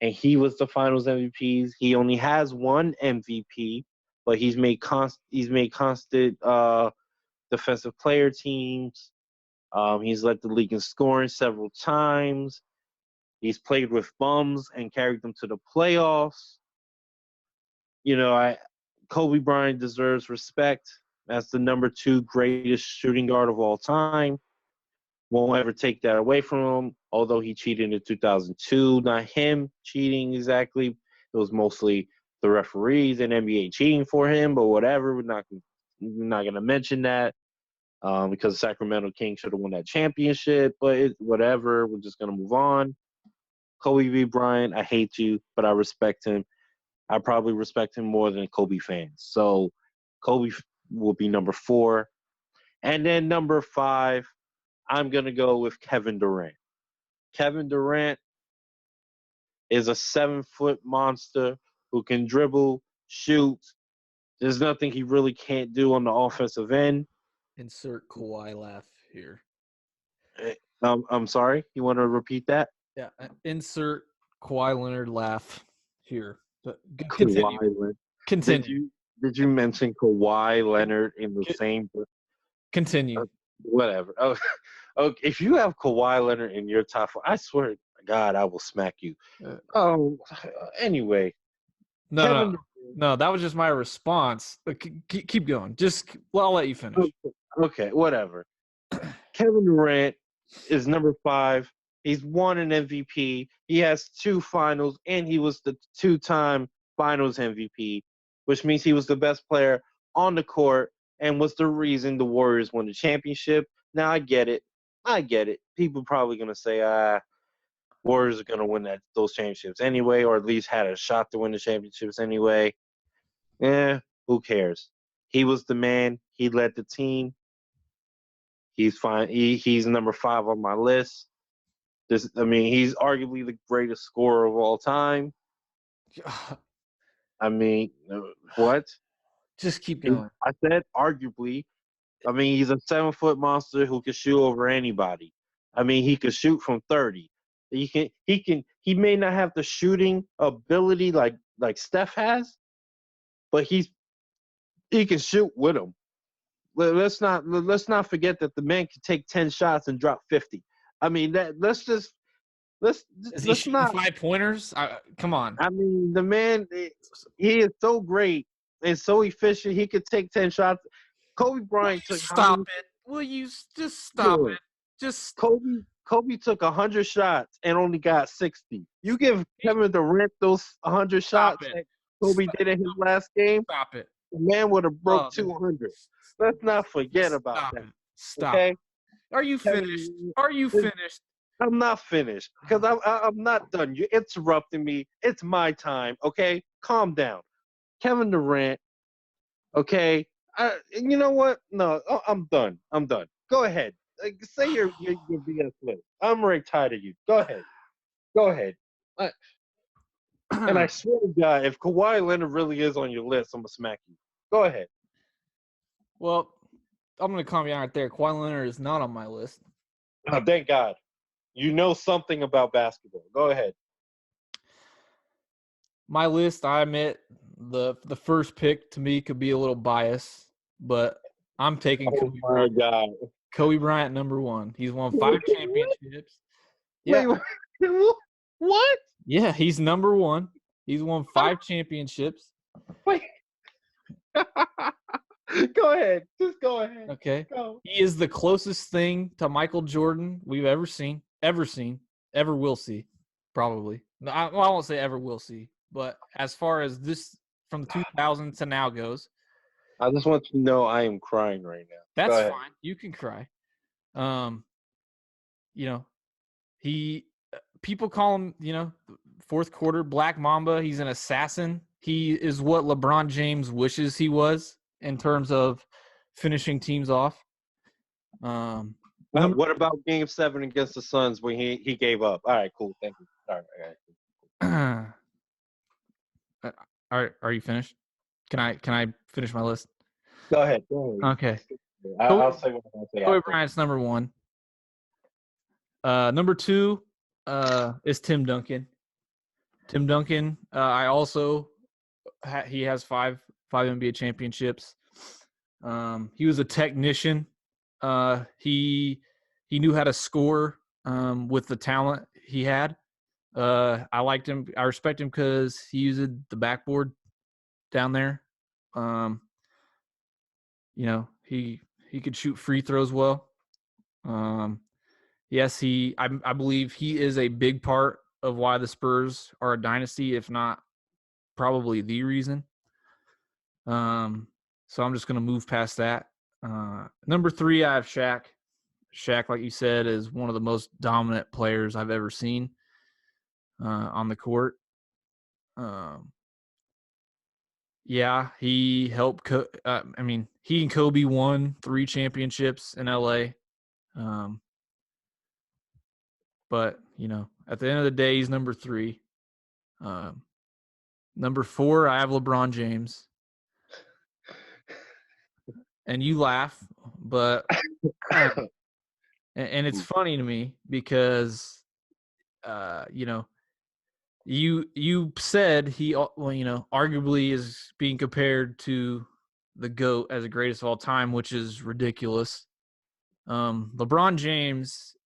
and he was the Finals MVPs. He only has one MVP, but he's made constant defensive player teams. He's led the league in scoring several times. He's played with bums and carried them to the playoffs. Kobe Bryant deserves respect as the number 2 greatest shooting guard of all time. Won't ever take that away from him, although he cheated in 2002. Not him cheating exactly. It was mostly the referees and NBA cheating for him, but whatever. We're not going to mention that because Sacramento Kings should have won that championship, but whatever. We're just going to move on. Kobe V. Bryant, I hate you, but I respect him. I probably respect him more than Kobe fans. So Kobe will be number 4. And then number 5, I'm going to go with Kevin Durant. Kevin Durant is a 7-foot monster who can dribble, shoot. There's nothing he really can't do on the offensive end. Insert Kawhi laugh here. I'm sorry? You want to repeat that? Yeah, insert Kawhi Leonard laugh here. Continue. Continue. Did you mention Kawhi Leonard in the same? Continue. Whatever. Oh, okay. If you have Kawhi Leonard in your top 4, I swear to God, I will smack you. Anyway. No, that was just my response. Keep going. I'll let you finish. Okay, whatever. Kevin Durant is number 5. He's won an MVP. He has 2 finals, and he was the 2-time finals MVP, which means he was the best player on the court and was the reason the Warriors won the championship. Now, I get it. People probably going to say, Warriors are going to win those championships anyway, or at least had a shot to win the championships anyway. Who cares? He was the man. He led the team. He's fine. He's number 5 on my list. He's arguably the greatest scorer of all time. What? Just keep going. I said arguably. He's a 7-foot monster who can shoot over anybody. He could shoot from 30. He may not have the shooting ability like Steph has, but he can shoot with him. Let's not forget that the man can take 10 shots and drop 50. Let's not 5-pointers. Come on. The man, he is so great and so efficient. He could take 10 shots. Kobe Bryant took. Stop it. Will you just stop it? Just Kobe took 100 shots and only got 60. You give Kevin Durant those 100 shots that Kobe did in his last game. Stop it. The man would have broke 200. Let's not forget about that. Stop. Okay? Are you finished? I'm not finished because I'm not done. You're interrupting me. It's my time. Okay? Calm down. Kevin Durant. Okay? You know what? No, I'm done. Go ahead. Say your BS list. I'm already tired of you. Go ahead. And I swear to God, if Kawhi Leonard really is on your list, I'm going to smack you. Go ahead. Well, I'm going to calm you down right there. Kawhi Leonard is not on my list. Oh, thank God. You know something about basketball. Go ahead. My list, I admit, the first pick to me could be a little biased, but I'm taking Kobe Bryant. God. Kobe Bryant, number 1. He's won 5 championships. Yeah. Wait, what? Yeah, he's number 1. He's won 5 championships. Wait. Go ahead. Just go ahead. Okay. Go. He is the closest thing to Michael Jordan we've ever will see, probably. No, I won't say ever will see, but as far as this from 2000 to now goes. I just want you to know I am crying right now. That's fine. You can cry. People call him, fourth quarter Black Mamba. He's an assassin. He is what LeBron James wishes he was in terms of finishing teams off. What about Game 7 against the Suns when he gave up? All right, cool. Thank you. All right. All right. Are you finished? Can I finish my list? Go ahead. Okay. I'll say what I say. Kobe Bryant's number one. Number two is Tim Duncan. Tim Duncan. I also he has five NBA championships. He was a technician. He knew how to score with the talent he had. I liked him. I respect him because he used the backboard down there. He could shoot free throws well. Yes, I believe he is a big part of why the Spurs are a dynasty, if not probably the reason. So I'm just going to move past that. Number three, I have Shaq. Shaq, like you said, is one of the most dominant players I've ever seen on the court. He helped. He and Kobe won 3 championships in LA. But at the end of the day, he's number 3. Number 4, I have LeBron James. And you laugh, but and it's funny to me because you said he arguably is being compared to the GOAT as the greatest of all time, which is ridiculous. LeBron James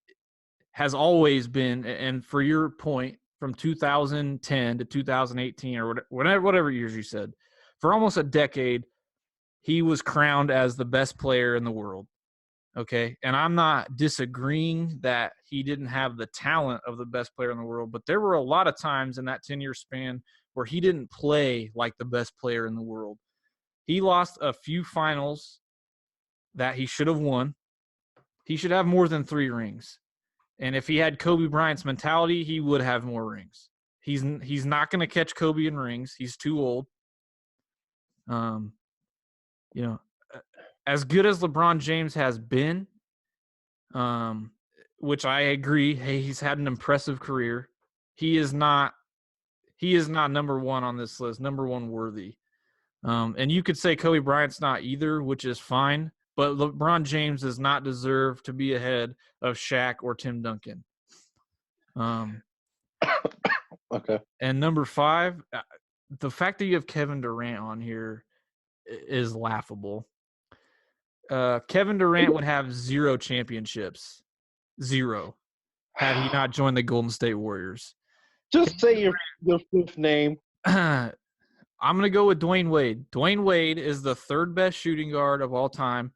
has always been, and for your point, from 2010 to 2018 or whatever years you said, for almost a decade, he was crowned as the best player in the world. Okay. And I'm not disagreeing that he didn't have the talent of the best player in the world, but there were a lot of times in that 10-year span where he didn't play like the best player in the world. He lost a few finals that he should have won. He should have more than 3 rings. And if he had Kobe Bryant's mentality, he would have more rings. He's not going to catch Kobe in rings. He's too old. As good as LeBron James has been, which I agree, hey, he's had an impressive career. He is not number 1 on this list, number 1 worthy. And you could say Kobe Bryant's not either, which is fine. But LeBron James does not deserve to be ahead of Shaq or Tim Duncan. Okay. And number 5, the fact that you have Kevin Durant on here is laughable. Kevin Durant would have 0 championships. 0. Had he not joined the Golden State Warriors. Just say your 5th name. I'm going to go with Dwayne Wade. Dwayne Wade is the 3rd best shooting guard of all time.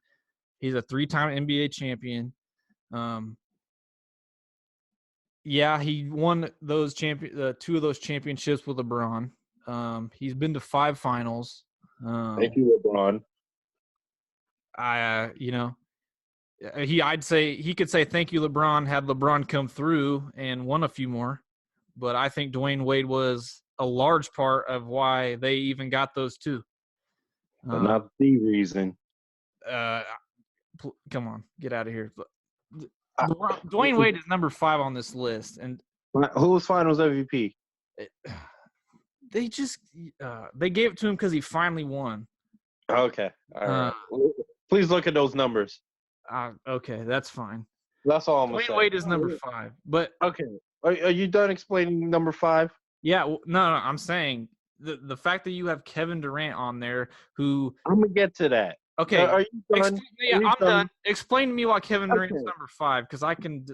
He's a 3-time NBA champion. He won those 2 of those championships with LeBron. He's been to 5 finals. Thank you, LeBron. I'd say he could say thank you, LeBron, had LeBron come through and won a few more. But I think Dwayne Wade was a large part of why they even got those 2. But not the reason. Come on, get out of here. Dwayne Wade is number 5 on this list, and who was Finals MVP? They just they gave it to him because he finally won. Okay, all right. Please look at those numbers. Okay, that's fine. That's all I'm gonna say. Dwayne Wade is number 5, but okay. Are you done explaining number 5? Yeah, no, I'm saying the fact that you have Kevin Durant on there, who I'm gonna get to that. Okay, are you done? I'm done. Explain to me why Kevin Durant is number 5, because I can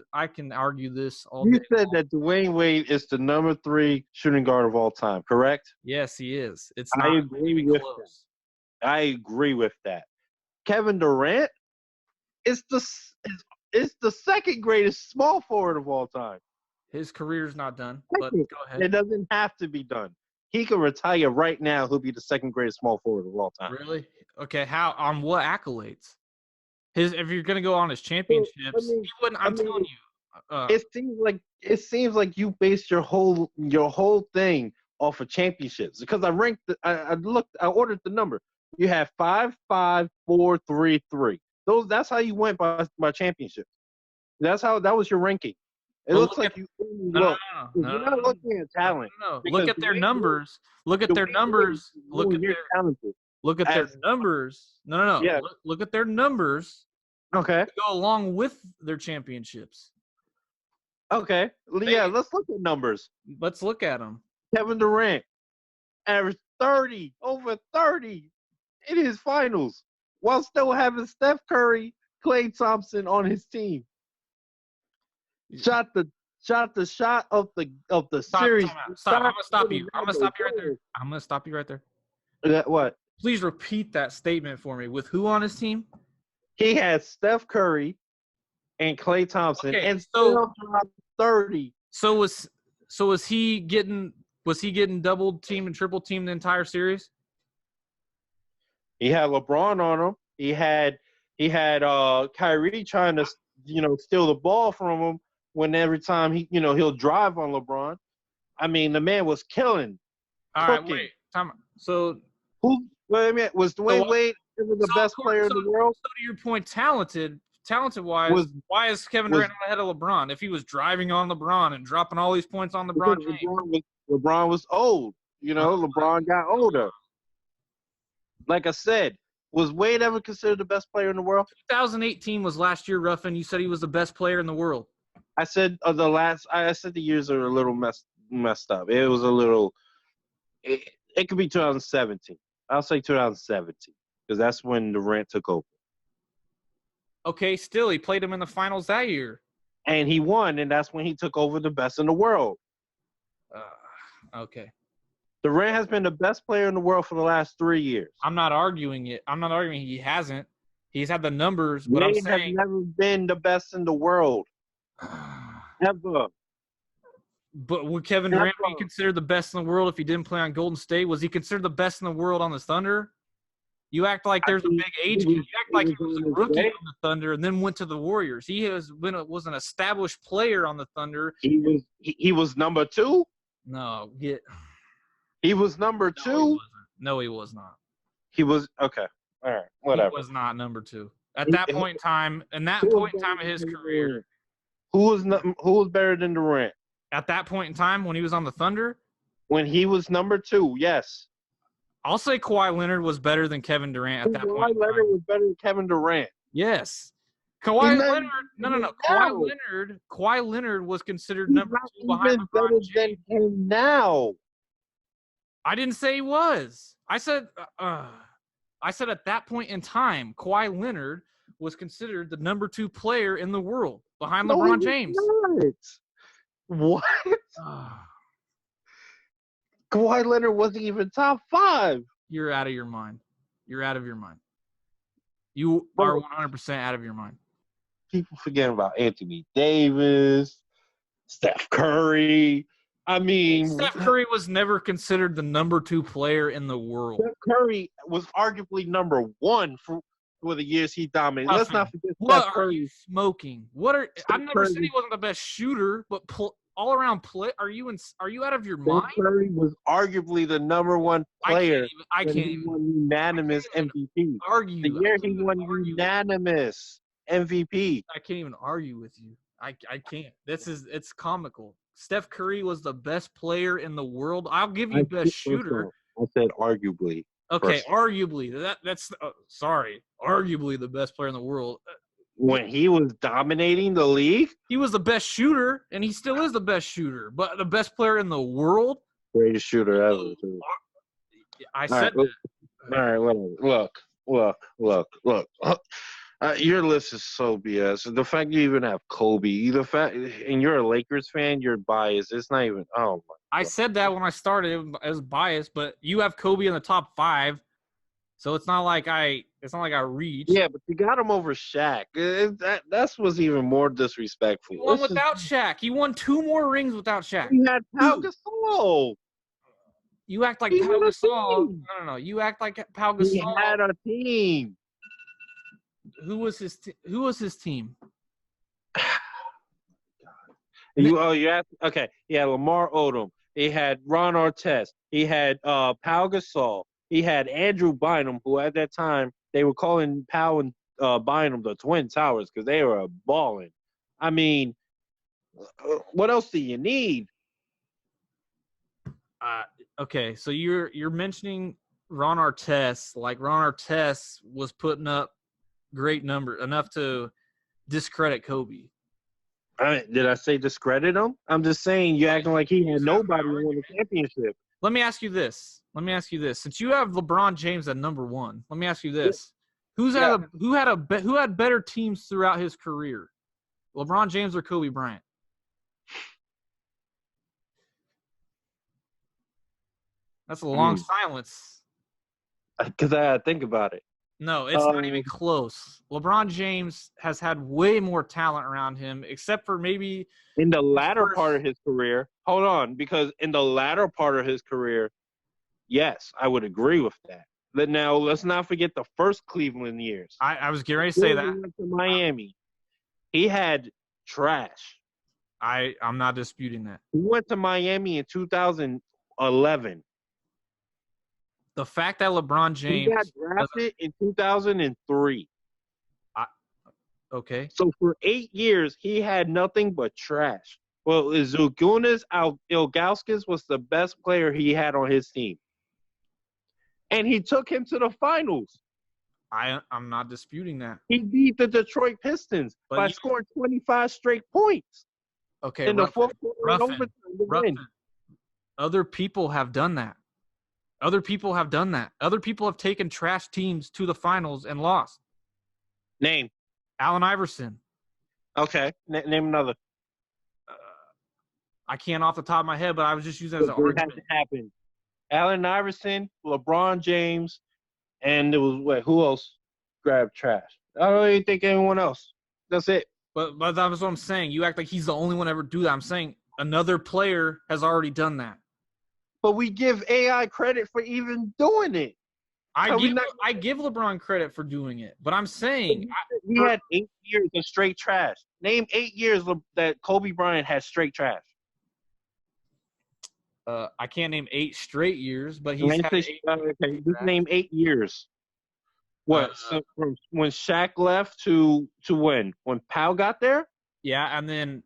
argue this all day. You said that Dwayne Wade is the number 3 shooting guard of all time, correct? Yes, he is. I agree with that. I agree with that. Kevin Durant is the 2nd greatest small forward of all time. His career's not done, but go ahead. It doesn't have to be done. He can retire right now. He'll be the 2nd greatest small forward of all time. Really? Okay. How? On what accolades? If you're gonna go on his championships, he wouldn't. I'm telling you. It seems like you based your whole thing off of championships, because I ordered the number. You have 5, 5, 4, 3, 3. That's how you went by championships. That was your ranking. It looks like you. No. You're not looking at talent. No. Look at their numbers. Look at their numbers. Look at their. look at their numbers. No. Yeah. Look at their numbers. Okay. To go along with their championships. Okay. Yeah, let's look at numbers. Let's look at them. Kevin Durant averaged over 30 in his finals, while still having Steph Curry, Klay Thompson on his team. Shot the shot of the series. Stop. I'm gonna stop you. I'm gonna stop you right there. What? Please repeat that statement for me. With who on his team? He had Steph Curry and Klay Thompson, and still dropped 30. So was he getting double teamed and triple teamed the entire series? He had LeBron on him. He had Kyrie trying to steal the ball from him when every time he'll drive on LeBron. I mean, the man was killing. All right, wait, time. So wait a minute, was Dwayne Wade the best player in the world? So to your point, talented-wise, why is Kevin Durant not ahead of LeBron? If he was driving on LeBron and dropping all these points on LeBron James. LeBron was old. LeBron got older. Like I said, was Wade ever considered the best player in the world? 2018 was last year, Ruffin. You said he was the best player in the world. I said the years are a little messed up. It was a little. It could be 2017. I'll say 2017 because that's when Durant took over. Okay, still he played him in the finals that year, and he won, and that's when he took over the best in the world. Okay. Durant has been the best player in the world for the last 3 years. I'm not arguing it. I'm not arguing he hasn't. He's had the numbers, but Wade has never been the best in the world. Ever. But would Kevin Durant be considered the best in the world if he didn't play on Golden State? Was he considered the best in the world on the Thunder? You act like there's a big age gap. You act like he was a rookie on the Thunder and then went to the Warriors. He was an established player on the Thunder. He was number 2? No, he was number 2? No, he was not. He was okay. All right, whatever. He was not number 2 at that point in time. In that point in time of his career, who was better than Durant? At that point in time when he was on the Thunder? When he was number 2, yes. I'll say Kawhi Leonard was better than Kevin Durant at that point. Kawhi Leonard was better than Kevin Durant. Yes. Kawhi Leonard. No. Kawhi Leonard was considered number 2 behind LeBron James. Than him now. I didn't say he was. I said at that point in time, Kawhi Leonard was considered the number 2 player in the world behind LeBron James. What? Kawhi Leonard wasn't even top 5. You're out of your mind. You're out of your mind. You are 100% out of your mind. People forget about Anthony Davis, Steph Curry. I mean, Steph Curry was never considered the number 2 player in the world. Steph Curry was arguably number 1 for the years he dominated. Let's not forget Steph Curry. What are you smoking? I've never said he wasn't the best shooter, but all around play. Are you out of your mind? Steph Curry was arguably the number 1 player. I can't even won unanimous MVP. Argue. The year he won unanimous MVP. I can't even argue with you. I can't. It's comical. Steph Curry was the best player in the world. I'll give you best shooter. I said arguably. Okay, arguably. That's sorry. Arguably the best player in the world. When he was dominating the league? He was the best shooter, and he still is the best shooter. But the best player in the world? Greatest shooter ever. I said that. All right, look. Your list is so BS. The fact you even have Kobe, and you're a Lakers fan, you're biased. It's not even. Oh my! I said that when I started as biased, but you have Kobe in the top 5, so it's not like I reached. Yeah, but you got him over Shaq. That was even more disrespectful. He won without Shaq. He won 2 more rings without Shaq. He had Pau Gasol. You act like Pau Gasol. No. You act like Pau Gasol. He had a team. Who was his team? You asked, okay. He had Lamar Odom. He had Ron Artest. He had Pau Gasol. He had Andrew Bynum, who at that time they were calling Pau and Bynum the Twin Towers because they were balling. I mean, what else do you need? Okay, so you're mentioning Ron Artest. Like Ron Artest was putting up great numbers, enough to discredit Kobe. Did I say discredit him? I'm just saying you're acting like he had nobody who won a championship. Let me ask you this. Since you have LeBron James at number one, let me ask you this: who had better teams throughout his career, LeBron James or Kobe Bryant? That's a long silence. Because I had to think about it. No, it's not even close. LeBron James has had way more talent around him, except for maybe in the latter part of his career. Hold on, because in the latter part of his career, yes, I would agree with that. But now let's not forget the first Cleveland years. I was getting ready to say that. He went to Miami. He had trash. I'm not disputing that. He went to Miami in 2011. The fact that LeBron James got drafted in 2003. Okay. So for 8 years, he had nothing but trash. Well, Zydrunas Ilgauskas was the best player he had on his team. And he took him to the finals. I'm not disputing that. He beat the Detroit Pistons by scoring 25 straight points. Okay, in the fourth quarter and overtime to win. Other people have done that. Other people have taken trash teams to the finals and lost. Name. Allen Iverson. Okay. Name another. I can't off the top of my head, but I was just using it as an argument. It had to happen. Allen Iverson, LeBron James, and it was who else grabbed trash? I don't even think anyone else. That's it. But that's what I'm saying. You act like he's the only one to ever do that. I'm saying another player has already done that. But we give AI credit for even doing it. I give LeBron credit for doing it, but I'm saying he had 8 years of straight trash. Name 8 years that Kobe Bryant had straight trash. I can't name 8 straight years, but he's had 8 okay, just name 8 years. What? So from when Shaq left to when? When Powell got there? Yeah, and then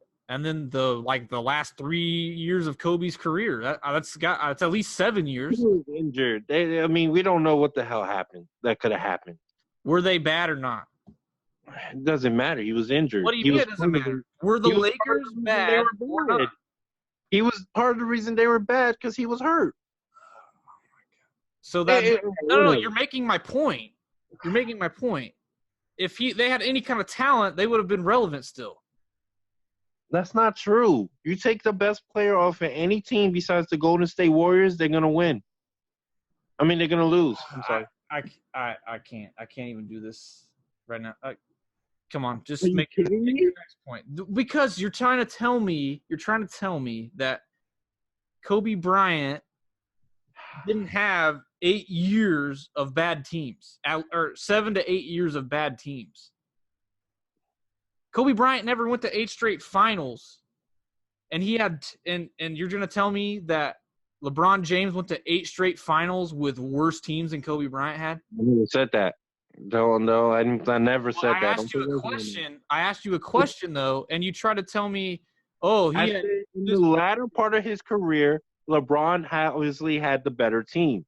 the last 3 years of Kobe's career. That's at least 7 years. He was injured. We don't know what the hell happened. That could have happened. Were they bad or not? It doesn't matter. He was injured. What do you mean it doesn't matter? Were the Lakers bad or not? He was part of the reason they were bad because he was hurt. So that no, you're making my point. You're making my point. If they had any kind of talent, they would have been relevant still. That's not true. You take the best player off of any team besides the Golden State Warriors, they're gonna win. They're gonna lose. I'm sorry. I can't even do this right now. Come on, just make your next point. Because you're trying to tell me that Kobe Bryant didn't have 8 years of bad teams, or 7 to 8 years of bad teams. Kobe Bryant never went to 8 straight finals, and he had. And you're gonna tell me that LeBron James went to 8 straight finals with worse teams than Kobe Bryant had? I never said that. No, I never said that. I asked you a question though, and you tried to tell me, in the latter part of his career, LeBron obviously had the better teams.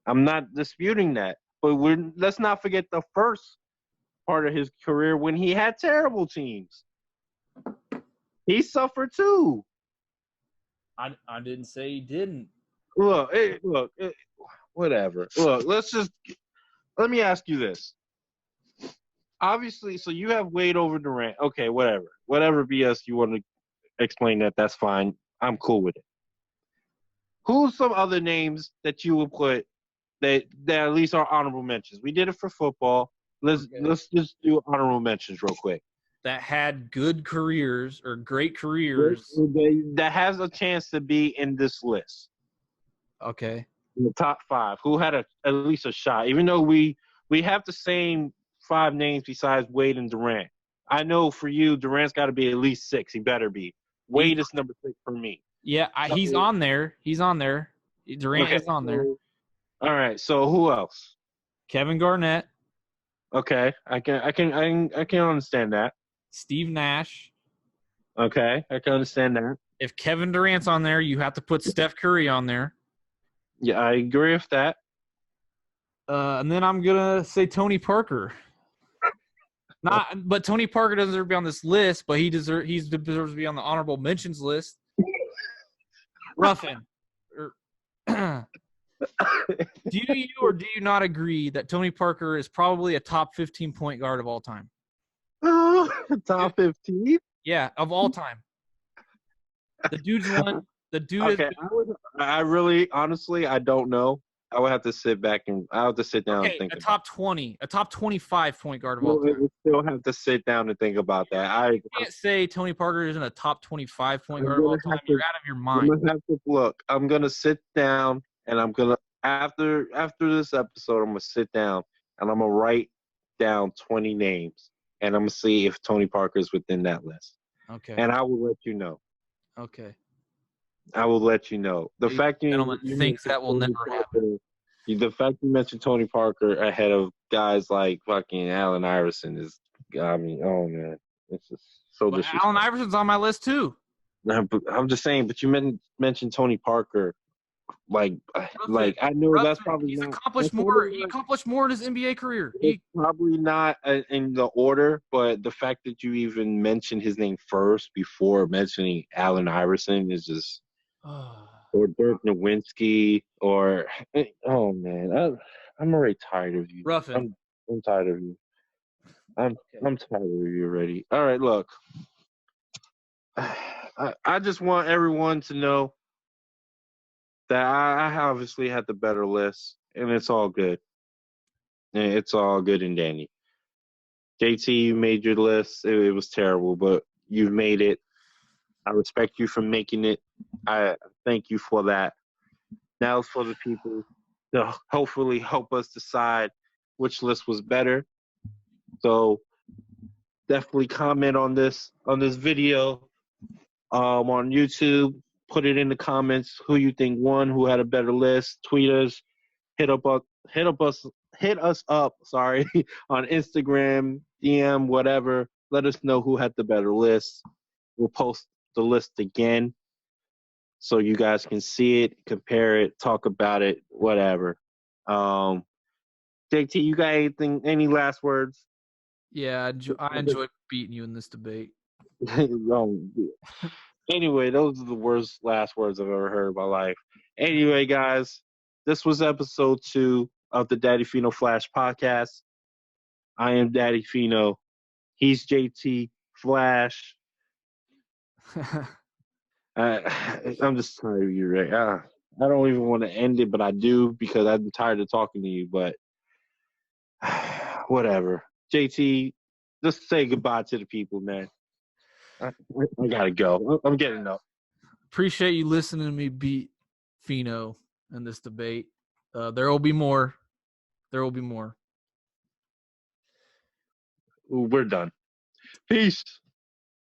I'm not disputing that, but let's not forget the first part of his career when he had terrible teams. He suffered too. I didn't say he didn't. Look, whatever. Look, let me ask you this. Obviously, so you have Wade over Durant. Okay, whatever. Whatever BS you want to explain that's fine. I'm cool with it. Who's some other names that you would put that at least are honorable mentions? We did it for football. Let's just do honorable mentions real quick. That had good careers or great careers. That has a chance to be in this list. Okay. In the top 5, who had at least a shot, even though we have the same 5 names besides Wade and Durant. I know for you, Durant's got to be at least 6. He better be. Wade is number 6 for me. Yeah, he's on there. Durant is on there. All right, so who else? Kevin Garnett. Okay, I can understand that. Steve Nash. Okay, I can understand that. If Kevin Durant's on there, you have to put Steph Curry on there. Yeah, I agree with that. And then I'm gonna say Tony Parker. But Tony Parker doesn't deserve to be on this list, but he deserves to be on the honorable mentions list. Ruffin. Do you or do you not agree that Tony Parker is probably a top 15 point guard of all time? Top 15? Yeah, of all time. The dude's one. The dude Okay, I really, honestly, I don't know. I would have to sit back and I have to sit down and think a top 20, a top 25 point guard of all I time. would still have to sit down and think about that. You can't say Tony Parker isn't a top 25 point guard of all time. You're out of your mind. I'm gonna have to look. I'm gonna sit down and I'm gonna after this episode, I'm gonna sit down and I'm gonna write down 20 names and I'm gonna see if Tony Parker is within that list. Okay. And I will let you know. Okay. I will let you know. The fact you think that will never happen. The fact you mentioned Tony Parker ahead of guys like fucking Allen Iverson is, I mean, oh man, it's just so disrespectful. Allen Iverson's on my list too. I'm just saying, but you mentioned Tony Parker, like I know that's probably he's not, accomplished more. He accomplished more in his NBA career. He's probably not in the order, but the fact that you even mentioned his name first before mentioning Allen Iverson is just. Or Dirk Nowitzki, or oh man, I'm already tired of you. Ruffin. I'm tired of you. I'm tired of you already. All right, look. I just want everyone to know that I obviously had the better list, and it's all good. And it's all good and dandy. JT, you made your list. It was terrible, but you've made it. I respect you for making it. I thank you for that. Now it's for the people to hopefully help us decide which list was better. So definitely comment on this video on YouTube. Put it in the comments who you think won, who had a better list. Tweet us, hit us up. Sorry, on Instagram, DM, whatever. Let us know who had the better list. We'll post the list again so you guys can see it, compare it, talk about it, whatever. JT, you got any last words? Yeah, I enjoyed beating you in this debate. Anyway, those are the worst last words I've ever heard in my life. Anyway, guys, this was episode 2 of the Daddy Fino Flash Podcast. I am Daddy Fino. He's JT Flash. I'm just tired of you, Ray. I don't even want to end it, but I do because I'm tired of talking to you. But whatever. JT, just say goodbye to the people, man. I gotta go. I'm getting up. Appreciate you listening to me beat Fino in this debate. There will be more. There will be more. We're done. Peace.